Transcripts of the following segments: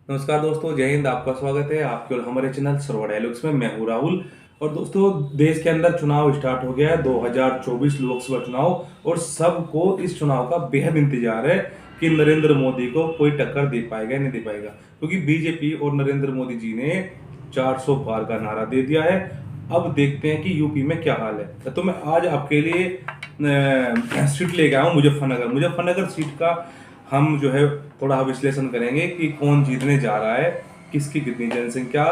नमस्कार दोस्तों, जय हिंद। आपका स्वागत है आपके और हमारे चैनल सरवर डायलॉग्स में। मैं हूं राहुल। और दोस्तों, देश के अंदर चुनाव स्टार्ट हो गया है, 2024 लोकसभा चुनाव। और सबको इस चुनाव का बेहद इंतजार है कि नरेंद्र मोदी को कोई टक्कर दे पाएगा या नहीं दे पाएगा, क्योंकि बीजेपी और नरेंद्र मोदी जी ने 400 पार का नारा दे दिया है। अब देखते हैं कि यूपी में क्या हाल है। तो मैं आज आपके लिए सीट लेके आया हूँ मुजफ्फरनगर सीट का। हम जो है थोड़ा विश्लेषण करेंगे कि कौन जीतने जा रहा है, किसकी कितनी जनसंख्या,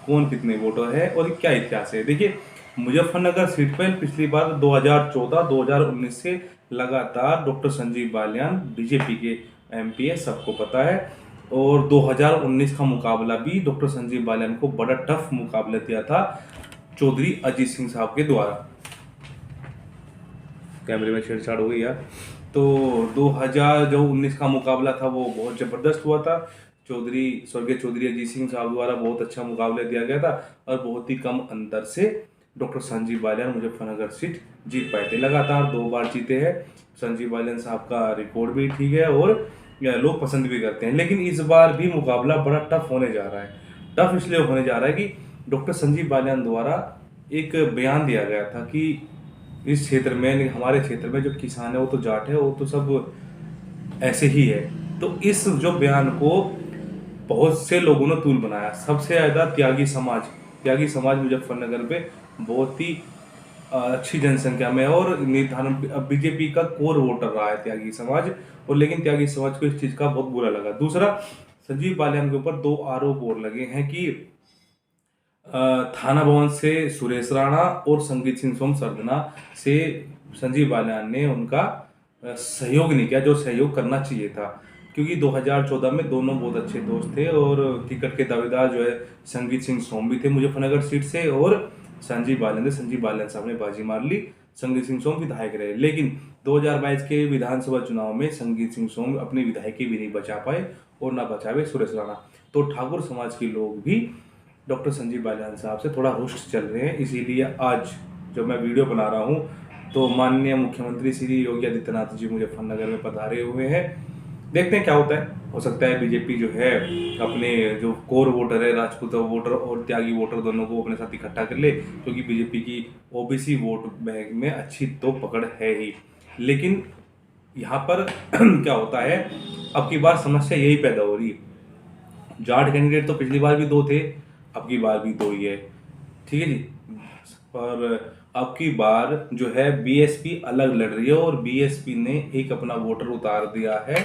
कौन कितने वोटर है और क्या इतिहास है। देखिए, मुजफ्फरनगर सीट पर पिछली बार 2014-2019 से लगातार डॉक्टर संजीव बालियान बीजेपी के एमपी है, सबको पता है। और 2019 का मुकाबला भी डॉक्टर संजीव बालियान को बड़ा टफ मुकाबला दिया था चौधरी अजीत सिंह साहब के द्वारा। कैमरे में छेड़छाड़ हो गई यार। तो 2019 का मुकाबला था वो बहुत ज़बरदस्त हुआ था। स्वर्गीय चौधरी अजीत सिंह साहब द्वारा बहुत अच्छा मुकाबला दिया गया था और बहुत ही कम अंतर से डॉक्टर संजीव बालियान मुजफ्फरनगर सीट जीत पाए थे। लगातार 2 बार जीते हैं। संजीव बालियान साहब का रिकॉर्ड भी ठीक है और लोग पसंद भी करते हैं। लेकिन इस बार भी मुकाबला बड़ा टफ होने जा रहा है। टफ इसलिए होने जा रहा है कि डॉक्टर संजीव बालियान द्वारा एक बयान दिया गया था कि इस क्षेत्र में, हमारे क्षेत्र में जो किसान है वो तो जाट है, वो तो सब ऐसे ही है। तो इस जो बयान को बहुत से लोगों ने तूल बनाया। सबसे ज़्यादा त्यागी समाज मुजफ्फरनगर पे बहुत ही अच्छी जनसंख्या में और निर्धारण बीजेपी का कोर वोटर रहा है त्यागी समाज। और लेकिन त्यागी समाज को इस चीज़ का बहुत बुरा लगा। दूसरा, संजीव बालियान के ऊपर 2 आरोप और लगे हैं कि थाना भवन से सुरेश राणा और संगीत सिंह सोम सरदना से संजीव बालियान ने उनका सहयोग नहीं किया, जो सहयोग करना चाहिए था। क्योंकि 2014 में दोनों बहुत अच्छे दोस्त थे और टिकट के दावेदार जो है संगीत सिंह सोम भी थे मुजफ्फरनगर सीट से, और संजीव बालियान साहब ने बाजी मार ली। संगीत सिंह सोम विधायक रहे, लेकिन 2022 के विधानसभा चुनाव में संगीत सिंह सोम अपनी विधायकी भी नहीं बचा पाए और ना बचा पाए सुरेश राणा। तो ठाकुर समाज के लोग भी डॉक्टर संजीव बालियान साहब से थोड़ा रुष्ट चल रहे हैं। इसीलिए आज जब मैं वीडियो बना रहा हूं तो माननीय मुख्यमंत्री श्री योगी आदित्यनाथ जी मुजफ्फरनगर में पधारे हुए हैं। देखते हैं क्या होता है। हो सकता है बीजेपी जो है अपने जो कोर वोटर है, राजपूत वोटर और त्यागी वोटर, दोनों को अपने साथ इकट्ठा कर ले, क्योंकि बीजेपी की ओबीसी वोट बैंक में अच्छी तो पकड़ है ही। लेकिन यहाँ पर क्या होता है, अब की बार समस्या यही पैदा हो रही है। जाट कैंडिडेट तो पिछली बार भी 2 थे, अब की बार भी 2 ही है। ठीक है जी। पर अब की बार जो है बीएसपी अलग लड़ रही है और बीएसपी ने एक अपना वोटर उतार दिया है।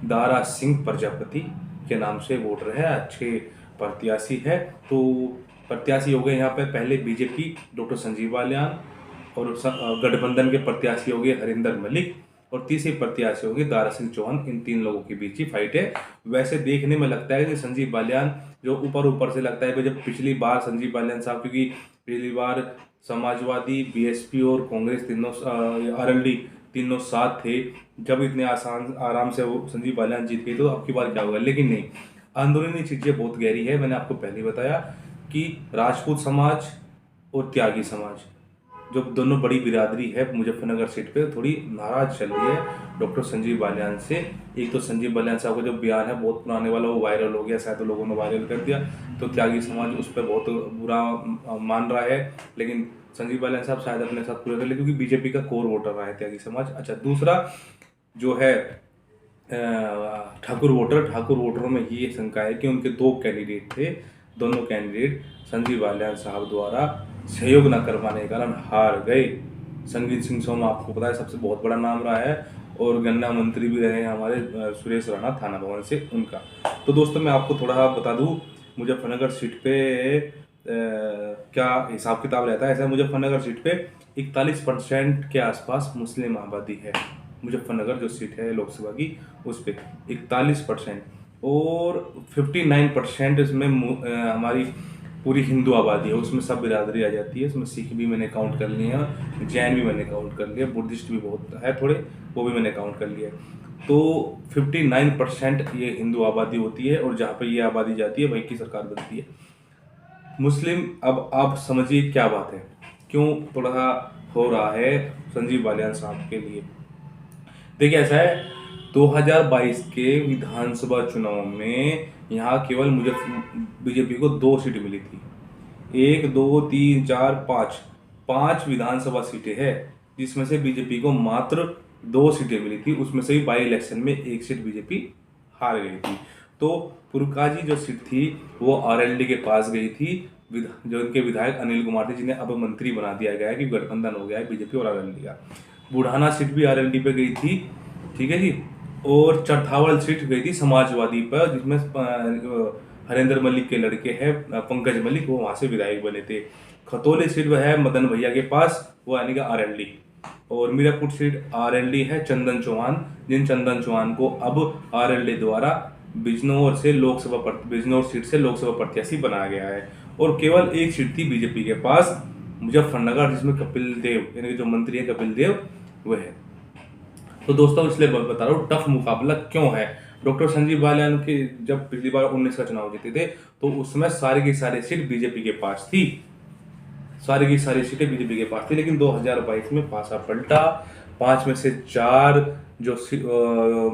दारा सिंह प्रजापति के नाम से वोटर है, अच्छे प्रत्याशी है। तो प्रत्याशी हो गए यहाँ पे पहले बीजेपी डॉक्टर संजीव बालियान, और गठबंधन के प्रत्याशी हो गए हरिंदर मलिक, और तीसरे प्रत्याशी हो गए दारा सिंह चौहान। इन 3 लोगों के बीच ही फाइट है। वैसे देखने में लगता है कि संजीव बालियान जो ऊपर से लगता है कि जब पिछली बार संजीव बालियान साहब, क्योंकि पिछली बार समाजवादी, बीएसपी और कांग्रेस तीनों आरएलडी तीनों साथ थे, जब इतने आसान आराम से वो संजीव बालियान जीत गए, तो अब की बार क्या होगा। लेकिन नहीं, अंदरूनी चीज़ें बहुत गहरी है। मैंने आपको पहले बताया कि राजपूत समाज और त्यागी समाज, जो दोनों बड़ी बिरादरी है मुजफ्फरनगर सीट पे, थोड़ी नाराज चल रही है डॉक्टर संजीव बालियान से। एक तो संजीव बालियान साहब का जो बयान है बहुत पुराने वाला, वो वायरल हो गया, शायद तो लोगों ने वायरल कर दिया, तो त्यागी समाज उस पर बहुत बुरा मान रहा है। लेकिन संजीव बालियान साहब शायद अपने साथ पूरा कर ले, क्योंकि बीजेपी का कोर वोटर रहा है त्यागी समाज। अच्छा, दूसरा जो है ठाकुर वोटरों में ये शंका है कि उनके 2 कैंडिडेट थे, दोनों कैंडिडेट संजीव बालियान साहब द्वारा सहयोग न कर पाने के कारण हार गए। संगीत सिंह सोम आपको पता है सबसे बहुत बड़ा नाम रहा है, और गन्ना मंत्री भी रहे हैं हमारे सुरेश राणा थाना भवन से उनका। तो दोस्तों, मैं आपको थोड़ा बता दूं मुजफ्फरनगर सीट पे क्या हिसाब किताब रहता है। ऐसा मुजफ्फरनगर सीट पे 41% के आसपास मुस्लिम आबादी है। मुजफ्फरनगर जो सीट है लोकसभा की, उस पर 41%, और 59% इसमें हमारी पूरी हिंदू आबादी है। उसमें सब बिरादरी आ जाती है। उसमें सिख भी मैंने काउंट कर लिए हैं, जैन भी मैंने काउंट कर लिया, बुद्धिस्ट भी बहुत है थोड़े, वो भी मैंने काउंट कर लिया। तो 59% ये हिंदू आबादी होती है, और जहाँ पे ये आबादी जाती है वहीं की सरकार बनती है। मुस्लिम, अब आप समझिए क्या बात है, क्यों थोड़ा सा हो रहा है संजीव बालियान साहब के लिए। देखिए, ऐसा है, 2022 के विधानसभा चुनाव में यहाँ केवल बीजेपी को 2 सीट मिली थी। 1, 2, 3, 4, 5 विधानसभा सीटें हैं, जिसमें से बीजेपी को मात्र 2 सीटें मिली थी। उसमें से भी बाई इलेक्शन में 1 सीट बीजेपी हार गई थी। तो पुरकाजी जो सीट थी वो आरएलडी के पास गई थी। जो उनके विधायक अनिल कुमार थे, जिन्हें अब मंत्री बना दिया गया है कि गठबंधन हो गया है बीजेपी और आरएलडी का। बुढ़ाना सीट भी आरएलडी पे गई थी, ठीक है जी। और चरथावल सीट गई थी समाजवादी पर, जिसमें हरेंद्र मलिक के लड़के हैं पंकज मलिक, वो वहाँ से विधायक बने थे। खतौली सीट वह है मदन भैया के पास, वो यानी कि आरएलडी। और मीरापुर सीट आरएलडी है चंदन चौहान, जिन चंदन चौहान को अब आरएलडी द्वारा बिजनौर सीट से लोकसभा प्रत्याशी बनाया गया है। और केवल 1 सीट थी बीजेपी के पास मुजफ्फरनगर, जिसमें कपिल देव यानी कि जो मंत्री है कपिल देव वह है। तो दोस्तों इसलिए बता रहा हूँ टफ मुकाबला क्यों है। डॉक्टर संजीव बालियान के जब पिछली बार 19 का चुनाव जीते थे तो उसमें सारी की सारी सीट बीजेपी के पास थी, सारी की सारी सीटें बीजेपी के पास थी। लेकिन 2022 में पासा पलटा। 5 में से 4 जो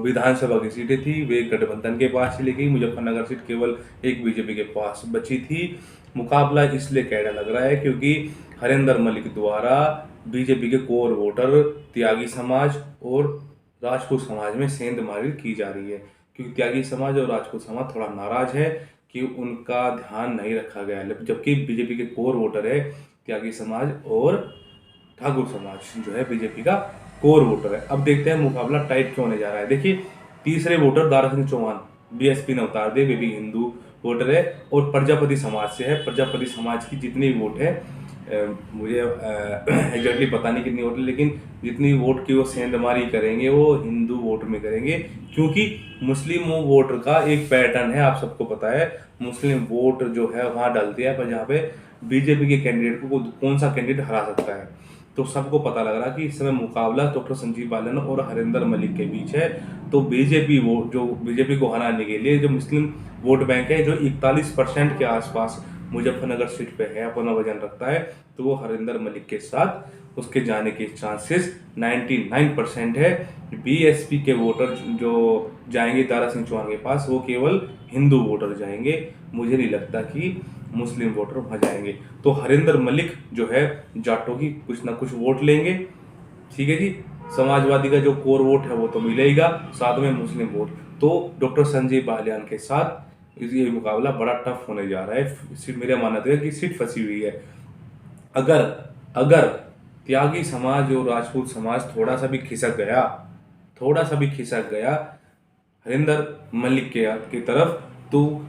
विधानसभा की सीटें थी वे गठबंधन के पास चली गई। मुजफ्फरनगर सीट केवल एक बीजेपी के पास बची थी। मुकाबला इसलिए कैसा लग रहा है क्योंकि हरेंद्र मलिक द्वारा बीजेपी के कोर वोटर त्यागी समाज और राजपूत समाज में सेंधमारी की जा रही है, क्योंकि त्यागी समाज और राजपूत समाज थोड़ा नाराज है कि उनका ध्यान नहीं रखा गया है। जबकि बीजेपी के कोर वोटर है त्यागी समाज और ठाकुर समाज जो है बीजेपी का कोर वोटर है। अब देखते हैं मुकाबला टाइट क्यों होने जा रहा है। देखिए, तीसरे वोटर दारा सिंह चौहान बीएसपी ने उतार दे, वे भी हिंदू वोटर है और प्रजापति समाज से है। प्रजापति समाज की जितनी वोट है मुझे एग्जैक्टली पता नहीं कितनी वोट है, लेकिन जितनी वोट की वो सेंधमारी करेंगे वो हिंदू वोट में करेंगे, क्योंकि मुस्लिम वोटर का एक पैटर्न है, आप सबको पता है। मुस्लिम वोट जो है वहाँ डालती है पर जहाँ पे बीजेपी के कैंडिडेट को कौन सा कैंडिडेट हरा सकता है। तो सबको पता लग रहा कि इस समय मुकाबला डॉक्टर संजीव बालियान और हरेंद्र मलिक के बीच है। तो बीजेपी को हराने के लिए जो मुस्लिम वोट बैंक है, जो 41% के आसपास मुजफ्फरनगर सीट पे है, अपना वजन रखता है, तो वो हरेंद्र मलिक के साथ उसके जाने के चांसेस 99% है। बीएसपी के वोटर जो जाएंगे दारा सिंह चौहान के पास, वो केवल हिंदू वोटर जाएंगे। मुझे नहीं लगता कि मुस्लिम वोटर वहाँ जाएंगे। तो हरेंद्र मलिक जो है जाटों की कुछ ना कुछ वोट लेंगे, ठीक है जी। समाजवादी का जो कोर वोट है वो तो मिलेगा, साथ में मुस्लिम वोट। तो डॉक्टर संजीव बालियान के साथ ये मुकाबला बड़ा टफ होने जा रहा है। मेरा मानना है कि सीट फंसी हुई है। अगर त्यागी समाज और राजपूत समाज थोड़ा सा भी खिसक गया हरिंदर मलिक की तरफ, तो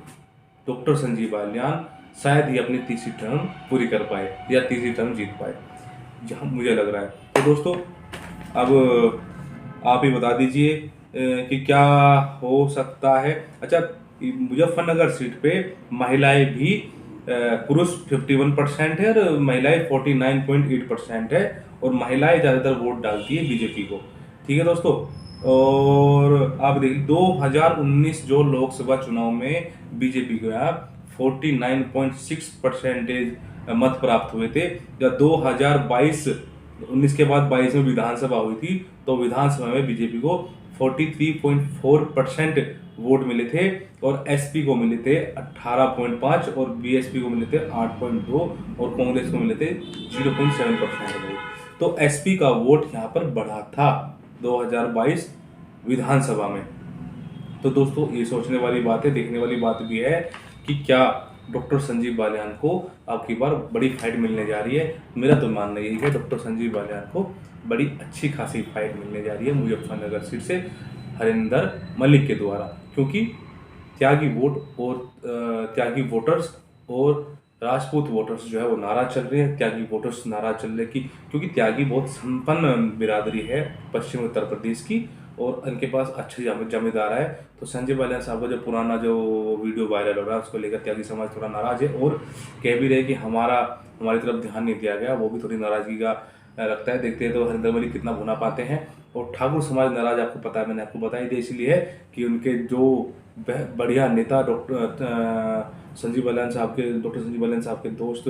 डॉक्टर संजीव बालियान शायद ही अपनी तीसरी टर्म पूरी कर पाए या तीसरी टर्म जीत पाए, जहाँ मुझे लग रहा है। तो दोस्तों अब आप ही बता दीजिए कि क्या हो सकता है। अच्छा, मुजफ्फरनगर सीट पे महिलाएं भी पुरुष 51% है और महिलाएं 49.8% है, और महिलाएं ज़्यादातर वोट डालती है बीजेपी को, ठीक है दोस्तों। और आप देखिए 2019 जो लोकसभा चुनाव में बीजेपी को यहाँ 49.6% मत प्राप्त हुए थे। जब 19 के बाद 22 में विधानसभा हुई थी, तो विधानसभा में बीजेपी को 43.4% वोट मिले थे और एसपी को मिले थे 18.5 और बीएसपी को मिले थे 8.2 और कांग्रेस को मिले थे 0.7% वोट। तो एसपी का वोट यहाँ पर बढ़ा था 2022 विधानसभा में। तो दोस्तों ये सोचने वाली बात है, देखने वाली बात भी है कि क्या डॉक्टर संजीव बालियान को अब की बार बड़ी फाइट मिलने जा रही है। मेरा तो मानना यही है डॉक्टर संजीव बालियान को बड़ी अच्छी खासी फाइट मिलने जा रही है मुजफ्फरनगर सीट से हरिंदर मलिक के द्वारा, क्योंकि त्यागी वोटर्स और राजपूत वोटर्स जो है वो नाराज चल रहे हैं। त्यागी वोटर्स नाराज चल रहे हैं क्योंकि त्यागी बहुत संपन्न बिरादरी है पश्चिम उत्तर प्रदेश की और इनके पास अच्छे जमींदार है। तो संजीव बालियान साहब का जो पुराना जो वीडियो वायरल हो रहा है उसको लेकर त्यागी समाज थोड़ा नाराज है और कह भी रहे कि हमारी तरफ ध्यान नहीं दिया गया, वो भी थोड़ी नाराजगी का रखता है। देखते हैं तो हरिंदर मलिक कितना भुना पाते हैं। और ठाकुर समाज नाराज आपको पता है, मैंने आपको बताया दिया, इसलिए है कि उनके जो बढ़िया नेता डॉक्टर संजीव बालियान साहब के दोस्त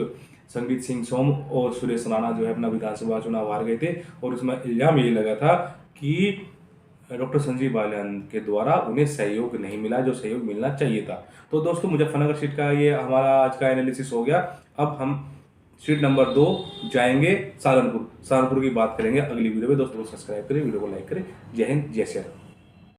संगीत सिंह सोम और सुरेश राणा जो है अपना विधानसभा चुनाव हार गए थे और उसमें इल्जाम यही लगा था कि डॉक्टर संजीव बालियान के द्वारा उन्हें सहयोग नहीं मिला जो सहयोग मिलना चाहिए था। तो दोस्तों मुजफ्फरनगर सीट का ये हमारा आज का एनालिसिस हो गया। अब हम सीट नंबर 2 जाएंगे सहारनपुर की बात करेंगे अगली वीडियो में। दोस्तों को सब्सक्राइब करें, वीडियो को लाइक करें। जय हिंद, जय श्री राम।